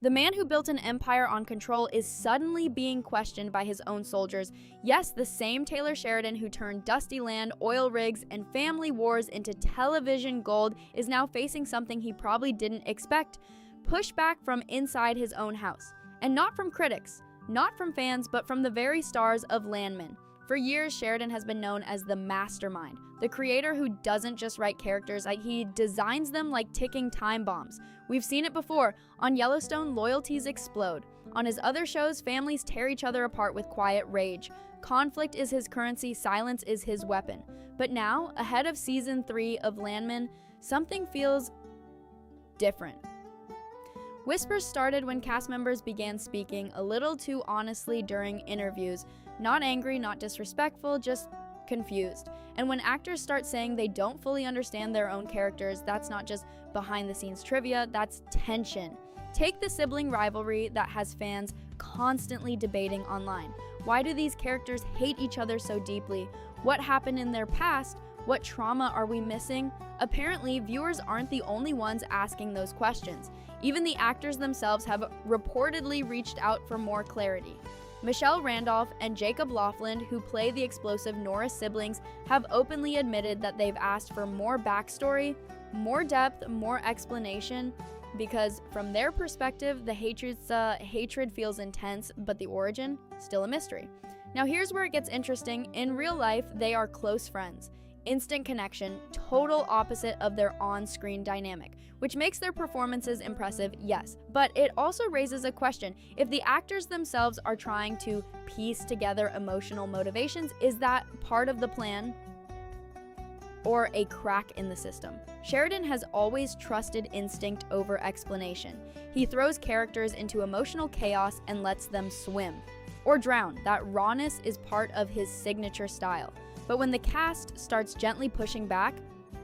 The man who built an empire on control is suddenly being questioned by his own soldiers. Yes, the same Taylor Sheridan who turned dusty land, oil rigs, and family wars into television gold is now facing something he probably didn't expect: pushback from inside his own house. And not from critics, not from fans, but from the very stars of Landman. For years, Sheridan has been known as the mastermind, the creator who doesn't just write characters, he designs them like ticking time bombs. We've seen it before. On Yellowstone, loyalties explode. On his other shows, families tear each other apart with quiet rage. Conflict is his currency, silence is his weapon. But now, ahead of season 3 of Landman, something feels different. Whispers started when cast members began speaking a little too honestly during interviews. Not angry, not disrespectful, just confused. And when actors start saying they don't fully understand their own characters, that's not just behind-the-scenes trivia, that's tension. Take the sibling rivalry that has fans constantly debating online. Why do these characters hate each other so deeply? What happened in their past? What trauma are we missing? Apparently, viewers aren't the only ones asking those questions. Even the actors themselves have reportedly reached out for more clarity. Michelle Randolph and Jacob Laughlin, who play the explosive Norris siblings, have openly admitted that they've asked for more backstory, more depth, more explanation, because from their perspective, the hatred feels intense, but the origin, still a mystery. Now here's where it gets interesting. In real life, they are close friends. Instant connection, total opposite of their on-screen dynamic, which makes their performances impressive, yes, but it also raises a question. If the actors themselves are trying to piece together emotional motivations, is that part of the plan or a crack in the system? Sheridan has always trusted instinct over explanation. He throws characters into emotional chaos and lets them swim or drown. That rawness is part of his signature style. But when the cast starts gently pushing back,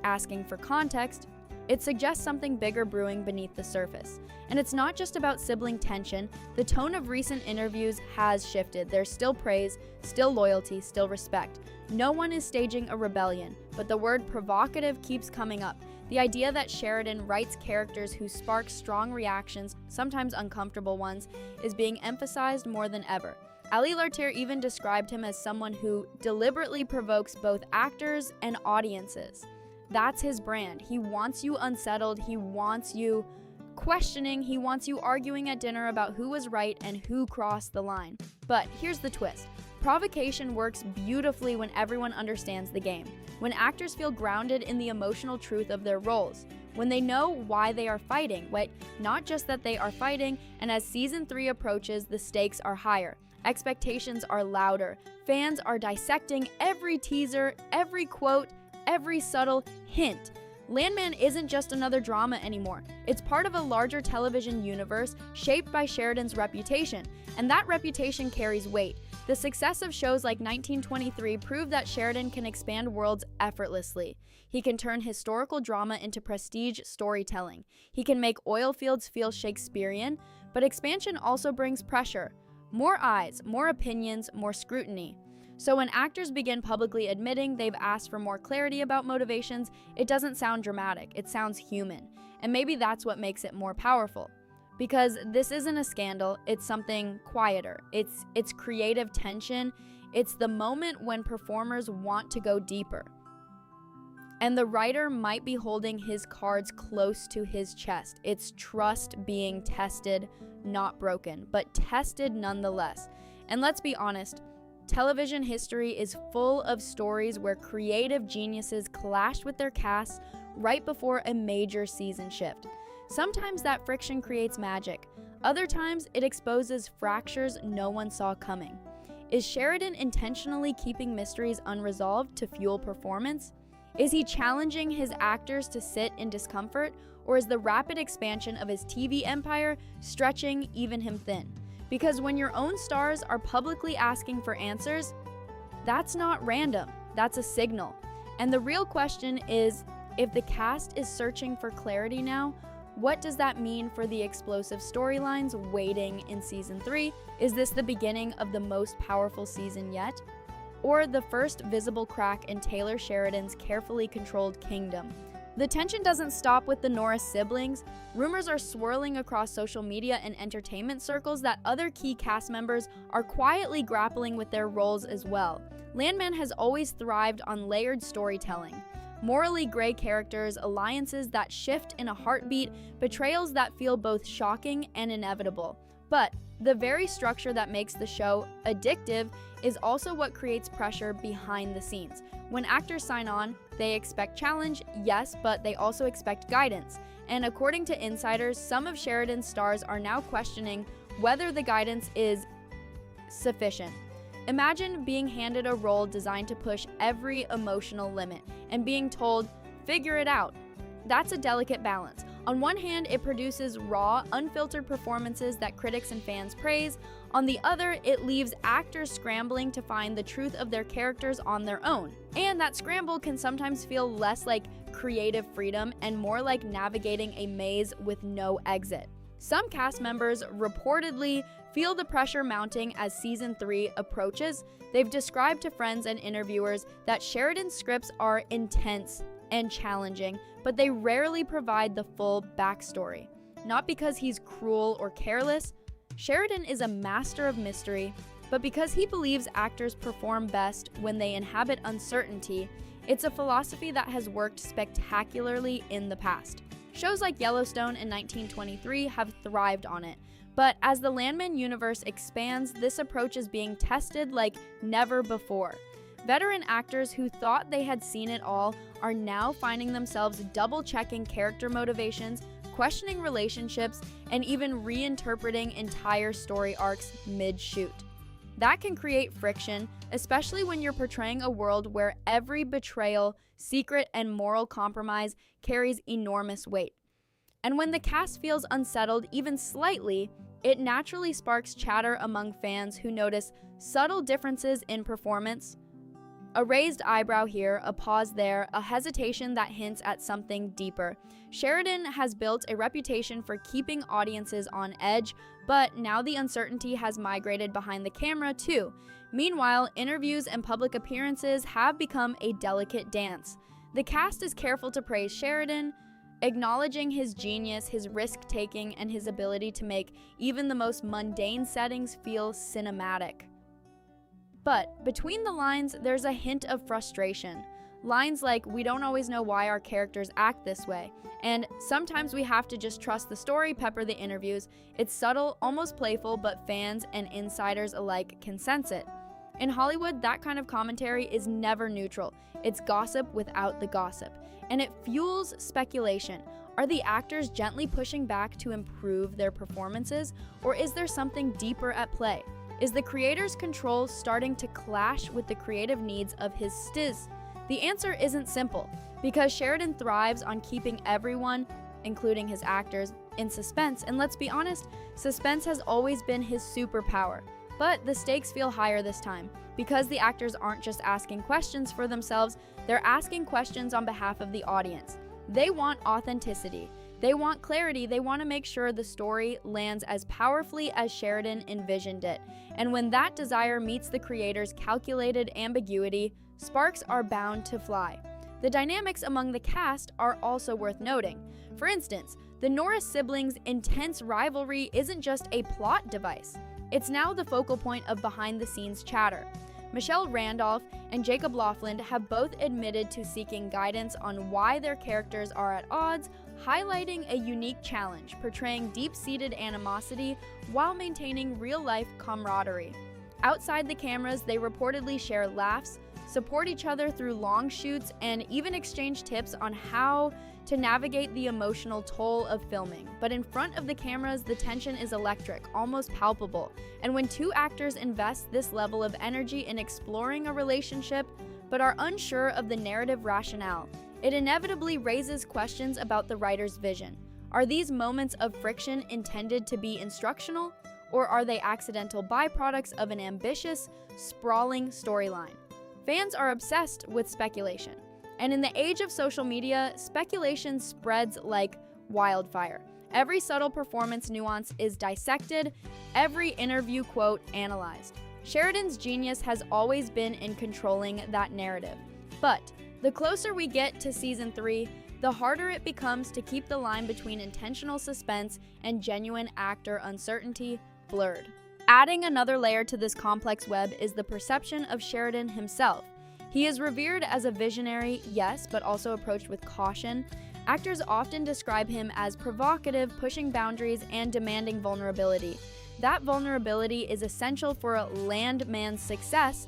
asking for context, it suggests something bigger brewing beneath the surface. And it's not just about sibling tension. The tone of recent interviews has shifted. There's still praise, still loyalty, still respect. No one is staging a rebellion, but the word provocative keeps coming up. The idea that Sheridan writes characters who spark strong reactions, sometimes uncomfortable ones, is being emphasized more than ever. Ali Lartier even described him as someone who deliberately provokes both actors and audiences. That's his brand. He wants you unsettled, he wants you questioning, he wants you arguing at dinner about who was right and who crossed the line. But here's the twist. Provocation works beautifully when everyone understands the game, when actors feel grounded in the emotional truth of their roles, when they know why they are fighting, not just that they are fighting, and as season 3 approaches, the stakes are higher. Expectations are louder. Fans are dissecting every teaser, every quote, every subtle hint. Landman isn't just another drama anymore. It's part of a larger television universe shaped by Sheridan's reputation, and that reputation carries weight. The success of shows like 1923 proved that Sheridan can expand worlds effortlessly. He can turn historical drama into prestige storytelling. He can make oil fields feel Shakespearean, but expansion also brings pressure. More eyes, more opinions, more scrutiny. So when actors begin publicly admitting they've asked for more clarity about motivations, it doesn't sound dramatic, it sounds human. And maybe that's what makes it more powerful. Because this isn't a scandal, it's something quieter. It's creative tension. It's the moment when performers want to go deeper. And the writer might be holding his cards close to his chest. It's trust being tested, not broken, but tested nonetheless. And let's be honest, television history is full of stories where creative geniuses clashed with their casts right before a major season shift. Sometimes that friction creates magic. Other times it exposes fractures no one saw coming. Is Sheridan intentionally keeping mysteries unresolved to fuel performance? Is he challenging his actors to sit in discomfort, or is the rapid expansion of his TV empire stretching even him thin? Because when your own stars are publicly asking for answers, that's not random, that's a signal. And the real question is, if the cast is searching for clarity now, what does that mean for the explosive storylines waiting in season 3? Is this the beginning of the most powerful season yet? Or the first visible crack in Taylor Sheridan's carefully controlled kingdom? The tension doesn't stop with the Norris siblings. Rumors are swirling across social media and entertainment circles that other key cast members are quietly grappling with their roles as well. Landman has always thrived on layered storytelling. Morally gray characters, alliances that shift in a heartbeat, betrayals that feel both shocking and inevitable. But the very structure that makes the show addictive is also what creates pressure behind the scenes. When actors sign on, they expect challenge, yes, but they also expect guidance. And according to insiders, some of Sheridan's stars are now questioning whether the guidance is sufficient. Imagine being handed a role designed to push every emotional limit and being told, figure it out. That's a delicate balance. On one hand, it produces raw, unfiltered performances that critics and fans praise. On the other, it leaves actors scrambling to find the truth of their characters on their own. And that scramble can sometimes feel less like creative freedom and more like navigating a maze with no exit. Some cast members reportedly feel the pressure mounting as season 3 approaches. They've described to friends and interviewers that Sheridan's scripts are intense and challenging, but they rarely provide the full backstory. Not because he's cruel or careless. Sheridan is a master of mystery, but because he believes actors perform best when they inhabit uncertainty. It's a philosophy that has worked spectacularly in the past. Shows like Yellowstone and 1923 have thrived on it, but as the Landman universe expands, this approach is being tested like never before. Veteran actors who thought they had seen it all are now finding themselves double-checking character motivations, questioning relationships, and even reinterpreting entire story arcs mid-shoot. That can create friction, especially when you're portraying a world where every betrayal, secret, and moral compromise carries enormous weight. And when the cast feels unsettled even slightly, it naturally sparks chatter among fans who notice subtle differences in performance. A raised eyebrow here, a pause there, a hesitation that hints at something deeper. Sheridan has built a reputation for keeping audiences on edge, but now the uncertainty has migrated behind the camera too. Meanwhile, interviews and public appearances have become a delicate dance. The cast is careful to praise Sheridan, acknowledging his genius, his risk-taking, and his ability to make even the most mundane settings feel cinematic. But between the lines, there's a hint of frustration. Lines like, "We don't always know why our characters act this way," and "Sometimes we have to just trust the story," pepper the interviews. It's subtle, almost playful, but fans and insiders alike can sense it. In Hollywood, that kind of commentary is never neutral. It's gossip without the gossip, and it fuels speculation. Are the actors gently pushing back to improve their performances, or is there something deeper at play? Is the creator's control starting to clash with the creative needs of his stiz? The answer isn't simple, because Sheridan thrives on keeping everyone, including his actors, in suspense, and let's be honest, suspense has always been his superpower. But the stakes feel higher this time, because the actors aren't just asking questions for themselves, they're asking questions on behalf of the audience. They want authenticity. They want clarity. They want to make sure the story lands as powerfully as Sheridan envisioned it. And when that desire meets the creator's calculated ambiguity, sparks are bound to fly. The dynamics among the cast are also worth noting. For instance, the Norris siblings' intense rivalry isn't just a plot device. It's now the focal point of behind-the-scenes chatter. Michelle Randolph and Jacob Laughlin have both admitted to seeking guidance on why their characters are at odds, highlighting a unique challenge, portraying deep-seated animosity while maintaining real-life camaraderie. Outside the cameras, they reportedly share laughs, support each other through long shoots, and even exchange tips on how to navigate the emotional toll of filming. But in front of the cameras, the tension is electric, almost palpable. And when two actors invest this level of energy in exploring a relationship, but are unsure of the narrative rationale, it inevitably raises questions about the writer's vision. Are these moments of friction intended to be instructional, or are they accidental byproducts of an ambitious, sprawling storyline? Fans are obsessed with speculation. And in the age of social media, speculation spreads like wildfire. Every subtle performance nuance is dissected, every interview quote analyzed. Sheridan's genius has always been in controlling that narrative. But the closer we get to season 3, the harder it becomes to keep the line between intentional suspense and genuine actor uncertainty blurred. Adding another layer to this complex web is the perception of Sheridan himself. He is revered as a visionary, yes, but also approached with caution. Actors often describe him as provocative, pushing boundaries, and demanding vulnerability. That vulnerability is essential for Landman's success.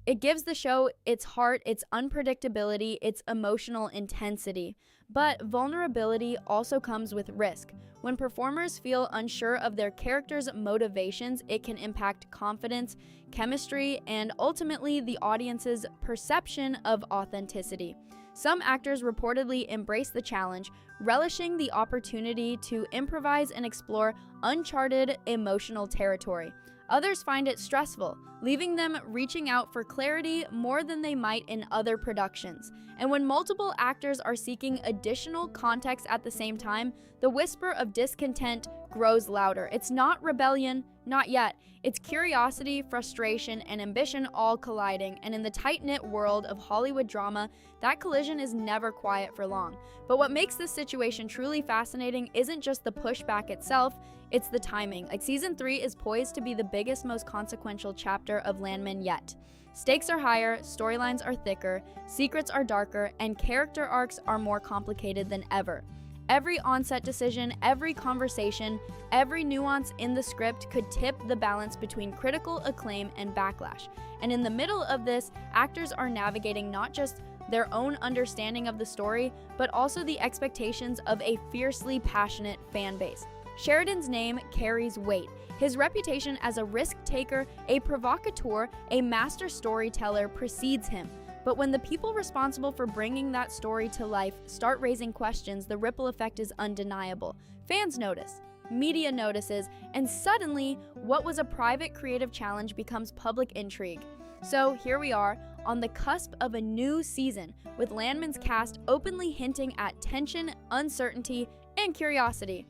It gives the show its heart, its unpredictability, its emotional intensity. But vulnerability also comes with risk. When performers feel unsure of their character's motivations, it can impact confidence, chemistry, and ultimately the audience's perception of authenticity. Some actors reportedly embrace the challenge, relishing the opportunity to improvise and explore uncharted emotional territory. Others find it stressful, leaving them reaching out for clarity more than they might in other productions. And when multiple actors are seeking additional context at the same time, the whisper of discontent grows louder. It's not rebellion, not yet. It's curiosity, frustration, and ambition all colliding, and in the tight-knit world of Hollywood drama, that collision is never quiet for long. But what makes this situation truly fascinating isn't just the pushback itself, it's the timing. Season 3 is poised to be the biggest, most consequential chapter of Landman yet. Stakes are higher, storylines are thicker, secrets are darker, and character arcs are more complicated than ever. Every on-set decision, every conversation, every nuance in the script could tip the balance between critical acclaim and backlash. And in the middle of this, actors are navigating not just their own understanding of the story, but also the expectations of a fiercely passionate fan base. Sheridan's name carries weight. His reputation as a risk-taker, a provocateur, a master storyteller precedes him. But when the people responsible for bringing that story to life start raising questions, the ripple effect is undeniable. Fans notice, media notices, and suddenly, what was a private creative challenge becomes public intrigue. So here we are, on the cusp of a new season, with Landman's cast openly hinting at tension, uncertainty, and curiosity.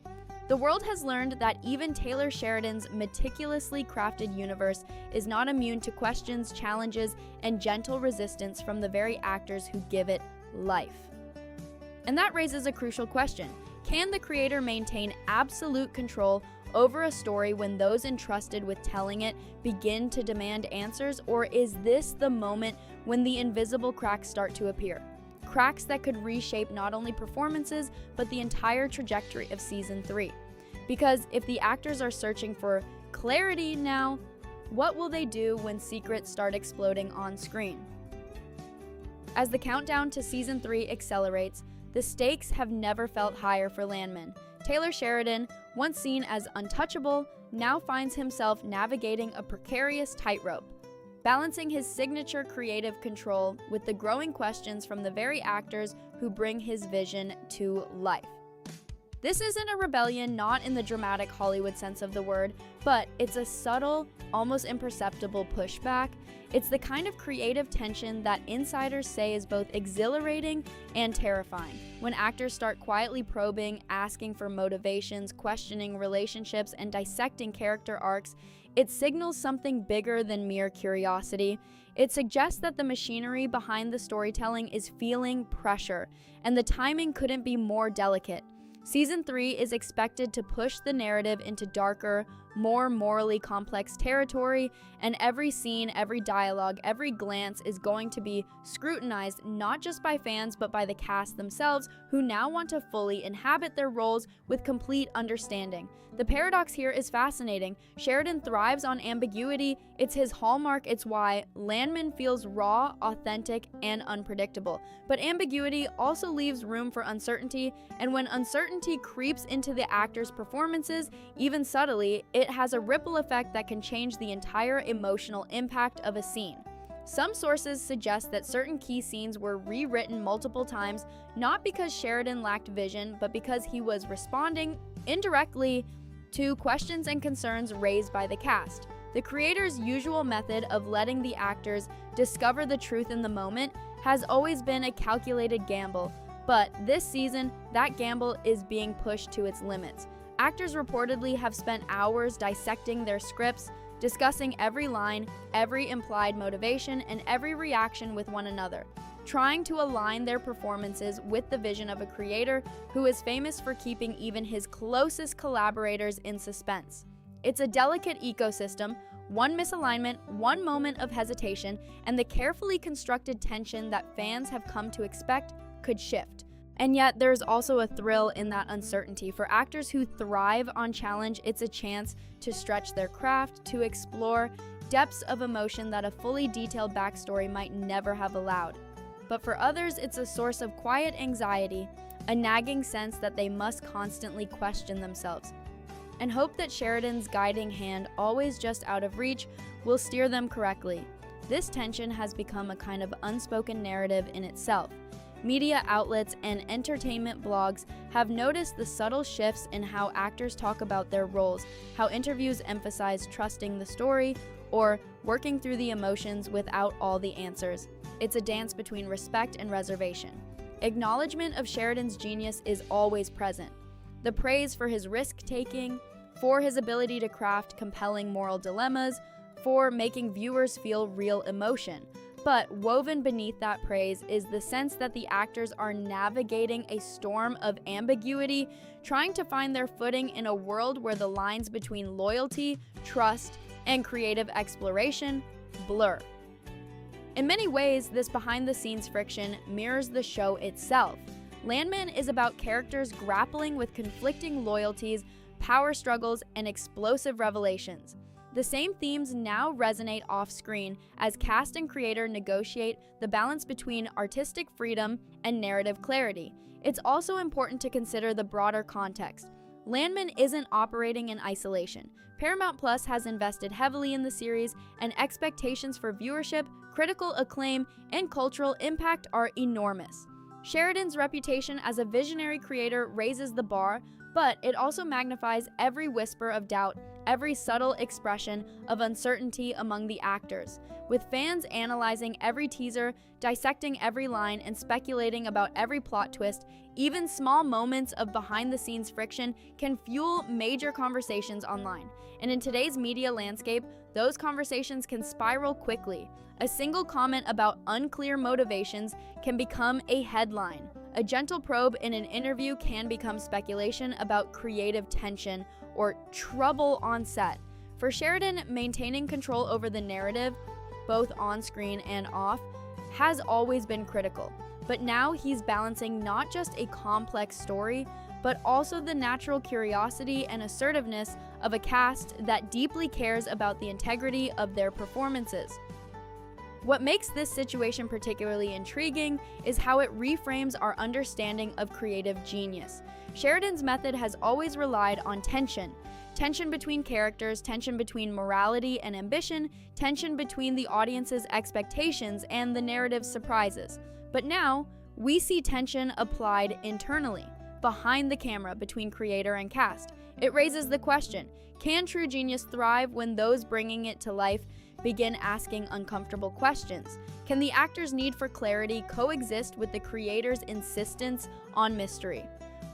The world has learned that even Taylor Sheridan's meticulously crafted universe is not immune to questions, challenges, and gentle resistance from the very actors who give it life. And that raises a crucial question. Can the creator maintain absolute control over a story when those entrusted with telling it begin to demand answers, or is this the moment when the invisible cracks start to appear? Cracks that could reshape not only performances, but the entire trajectory of Season 3. Because if the actors are searching for clarity now, what will they do when secrets start exploding on screen? As the countdown to Season 3 accelerates, the stakes have never felt higher for Landman. Taylor Sheridan, once seen as untouchable, now finds himself navigating a precarious tightrope, balancing his signature creative control with the growing questions from the very actors who bring his vision to life. This isn't a rebellion, not in the dramatic Hollywood sense of the word, but it's a subtle, almost imperceptible pushback. It's the kind of creative tension that insiders say is both exhilarating and terrifying. When actors start quietly probing, asking for motivations, questioning relationships, and dissecting character arcs, it signals something bigger than mere curiosity. It suggests that the machinery behind the storytelling is feeling pressure, and the timing couldn't be more delicate. Season 3 is expected to push the narrative into darker, more morally complex territory, and every scene, every dialogue, every glance is going to be scrutinized not just by fans but by the cast themselves, who now want to fully inhabit their roles with complete understanding. The paradox here is fascinating. Sheridan thrives on ambiguity. It's his hallmark. It's why Landman feels raw, authentic, and unpredictable. But ambiguity also leaves room for uncertainty, and when uncertainty creeps into the actors' performances, even subtly, it has a ripple effect that can change the entire emotional impact of a scene. Some sources suggest that certain key scenes were rewritten multiple times, not because Sheridan lacked vision, but because he was responding indirectly to questions and concerns raised by the cast. The creator's usual method of letting the actors discover the truth in the moment has always been a calculated gamble, but this season, that gamble is being pushed to its limits. Actors reportedly have spent hours dissecting their scripts, discussing every line, every implied motivation, and every reaction with one another, trying to align their performances with the vision of a creator who is famous for keeping even his closest collaborators in suspense. It's a delicate ecosystem. One misalignment, one moment of hesitation, and the carefully constructed tension that fans have come to expect could shift. And yet, there's also a thrill in that uncertainty. For actors who thrive on challenge, it's a chance to stretch their craft, to explore depths of emotion that a fully detailed backstory might never have allowed. But for others, it's a source of quiet anxiety, a nagging sense that they must constantly question themselves, and hope that Sheridan's guiding hand, always just out of reach, will steer them correctly. This tension has become a kind of unspoken narrative in itself. Media outlets and entertainment blogs have noticed the subtle shifts in how actors talk about their roles, how interviews emphasize trusting the story or working through the emotions without all the answers. It's a dance between respect and reservation. Acknowledgement of Sheridan's genius is always present. The praise for his risk-taking, for his ability to craft compelling moral dilemmas, for making viewers feel real emotion. But woven beneath that praise is the sense that the actors are navigating a storm of ambiguity, trying to find their footing in a world where the lines between loyalty, trust, and creative exploration blur. In many ways, this behind-the-scenes friction mirrors the show itself. Landman is about characters grappling with conflicting loyalties, power struggles, and explosive revelations. The same themes now resonate off-screen as cast and creator negotiate the balance between artistic freedom and narrative clarity. It's also important to consider the broader context. Landman isn't operating in isolation. Paramount Plus has invested heavily in the series, and expectations for viewership, critical acclaim, and cultural impact are enormous. Sheridan's reputation as a visionary creator raises the bar, but it also magnifies every whisper of doubt, every subtle expression of uncertainty among the actors. With fans analyzing every teaser, dissecting every line, and speculating about every plot twist, even small moments of behind-the-scenes friction can fuel major conversations online. And in today's media landscape, those conversations can spiral quickly. A single comment about unclear motivations can become a headline. A gentle probe in an interview can become speculation about creative tension or trouble on set. For Sheridan, maintaining control over the narrative, both on screen and off, has always been critical. But now he's balancing not just a complex story, but also the natural curiosity and assertiveness of a cast that deeply cares about the integrity of their performances. What makes this situation particularly intriguing is how it reframes our understanding of creative genius. Sheridan's method has always relied on tension. Tension between characters, tension between morality and ambition, tension between the audience's expectations and the narrative's surprises. But now, we see tension applied internally, behind the camera, between creator and cast. It raises the question, can true genius thrive when those bringing it to life begin asking uncomfortable questions? Can the actor's need for clarity coexist with the creator's insistence on mystery?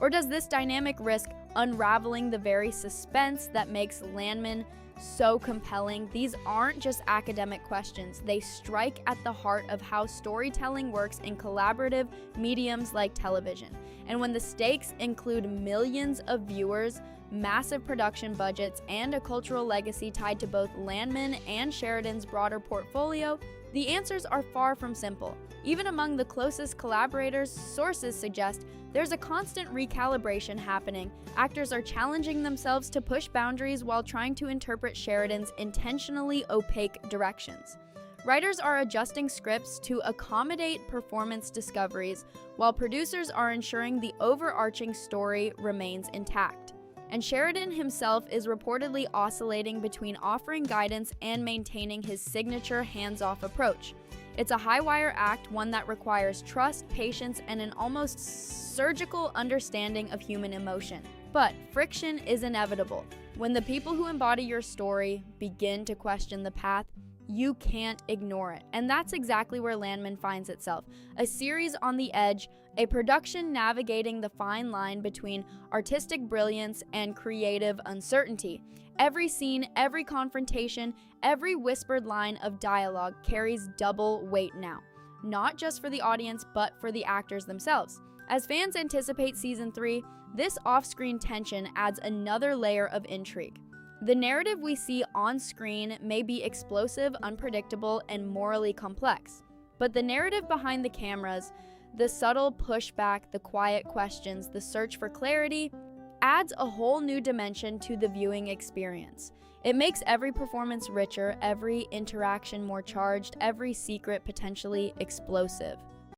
Or does this dynamic risk unraveling the very suspense that makes Landman so compelling? These aren't just academic questions. They strike at the heart of how storytelling works in collaborative mediums like television. And when the stakes include millions of viewers, massive production budgets, and a cultural legacy tied to both Landman and Sheridan's broader portfolio, the answers are far from simple. Even among the closest collaborators, sources suggest there's a constant recalibration happening. Actors are challenging themselves to push boundaries while trying to interpret Sheridan's intentionally opaque directions. Writers are adjusting scripts to accommodate performance discoveries, while producers are ensuring the overarching story remains intact. And Sheridan himself is reportedly oscillating between offering guidance and maintaining his signature hands-off approach. It's a high-wire act, one that requires trust, patience, and an almost surgical understanding of human emotion. But friction is inevitable. When the people who embody your story begin to question the path you can't ignore it. And that's exactly where Landman finds itself. A series on the edge, a production navigating the fine line between artistic brilliance and creative uncertainty. Every scene, every confrontation, every whispered line of dialogue carries double weight now. Not just for the audience, but for the actors themselves. As fans anticipate season 3, this off-screen tension adds another layer of intrigue. The narrative we see on screen may be explosive, unpredictable, and morally complex, but the narrative behind the cameras, the subtle pushback, the quiet questions, the search for clarity, adds a whole new dimension to the viewing experience. It makes every performance richer, every interaction more charged, every secret potentially explosive.